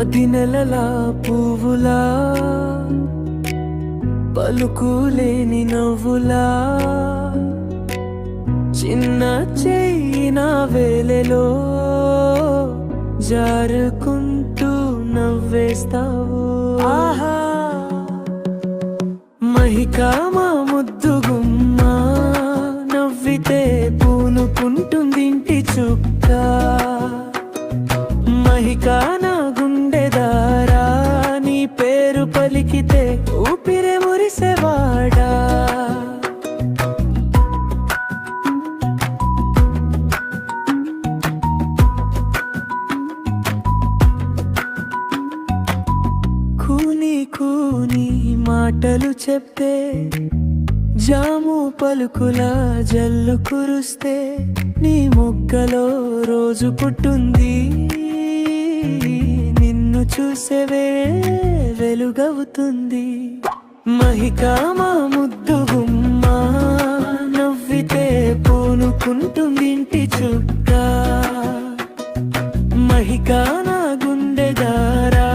10 నెలల పువ్వులా పలుకులేని నవ్వులా చిన్న చెయ్యి నా వేలెలో జారుకుంటూ నవ్వేస్తావు. ఆహా మహికా మా ముద్దు గుమ్మ నవ్వితే పూనుకుంటుంది ఇంటి చుక్క. మహికా నా గుండె దారా నీ పేరు పలికితే ఊపిరే మురిసేవాడా. కూని కూని మాటలు చెప్పే జాము పలుకులా జల్లు కురుస్తే నీ మొగ్గలో రోజు పుట్టుంది. నిన్ను చూసేవే వెలుగవుతుంది. మహికా మా ముద్దు గుమ్మ నవ్వితే పూనుకుంటుంది ఇంటి చుక్క. మహికా నా గుండె దారా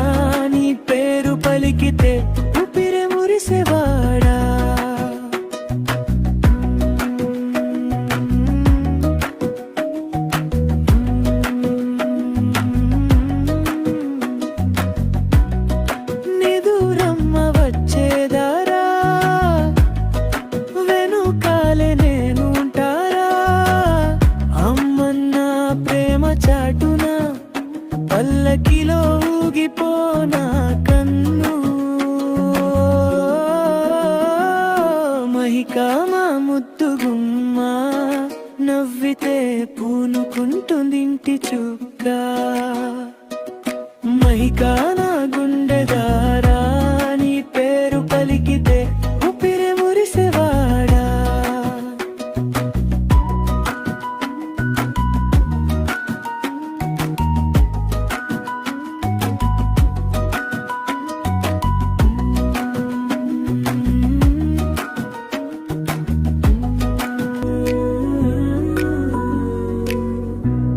నీ పేరు పలికితే ఊపిరి మురిసేవాడా. నిదురమ్మ వచ్చేదారా వెనుకాలే నేను ఉంటారా. అమ్మన్న ప్రేమ చాటున పల్లకిలో ఊగిపోనా కన్ను. మహికా మా ముద్దు గుమ్మ నవ్వితే పూనుకుంటుంది ఇంటి చుక్క. మహికా నా గుండె దారా నీ పేరు పలికితే ఊపిరి మురిసేవాడా.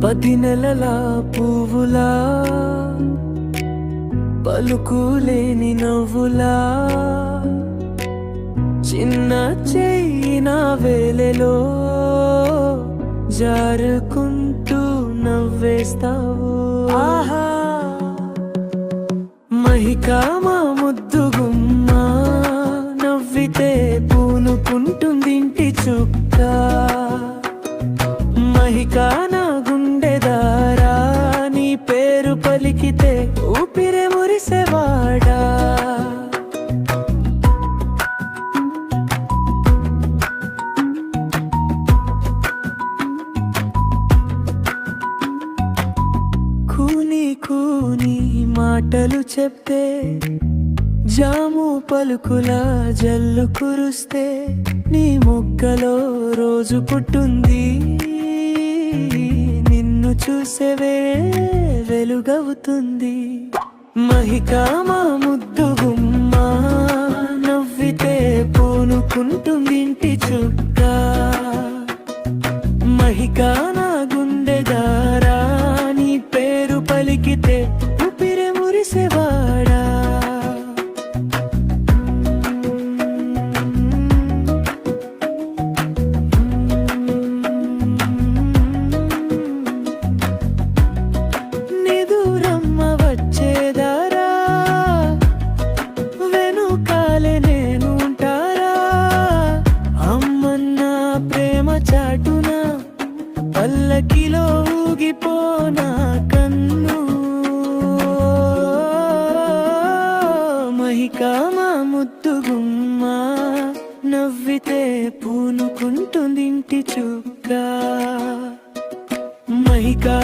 పది నెలల పువ్వులా పలుకులేని నవ్వులా చిన్న చెయ్యి నా వేలెలో జారుకుంటూ నవ్వేస్తావు. ఆహా మహికా మా ముద్దు గుమ్మ నవ్వితే పూనుకుంటుంది ఇంటి చుక్క. మహికా నా గుండె దారా నీ పేరు పలికితే ఊపిరే మురిసేవాడా. కూని కూని మాటలు చెప్పే జాము పలుకులా జల్లు కురుస్తే నీ మొగ్గలో రోజు పుట్టుంది. నిన్ను చూసేవే వెలుగవుతుంది. మహికా మా ముద్దు గుమ్మ నవ్వితే పూనుకుంటుంది ఇంటి చుక్క. మహికా నా గుండె దారా నీ పేరు పలికితే ఊపిరి మురిసేవాడా. నిదురమ్మ వచ్చేదారా వెనుకాలే నేను ఉంటారా. అమ్మన్న ప్రేమ చాటున పల్లకిలో ఊగిపోనా కన్ను. మహికా మా ముద్దు గుమ్మ నవ్వితే పూనుకుంటుంది ఇంటి చుక్క. మహికా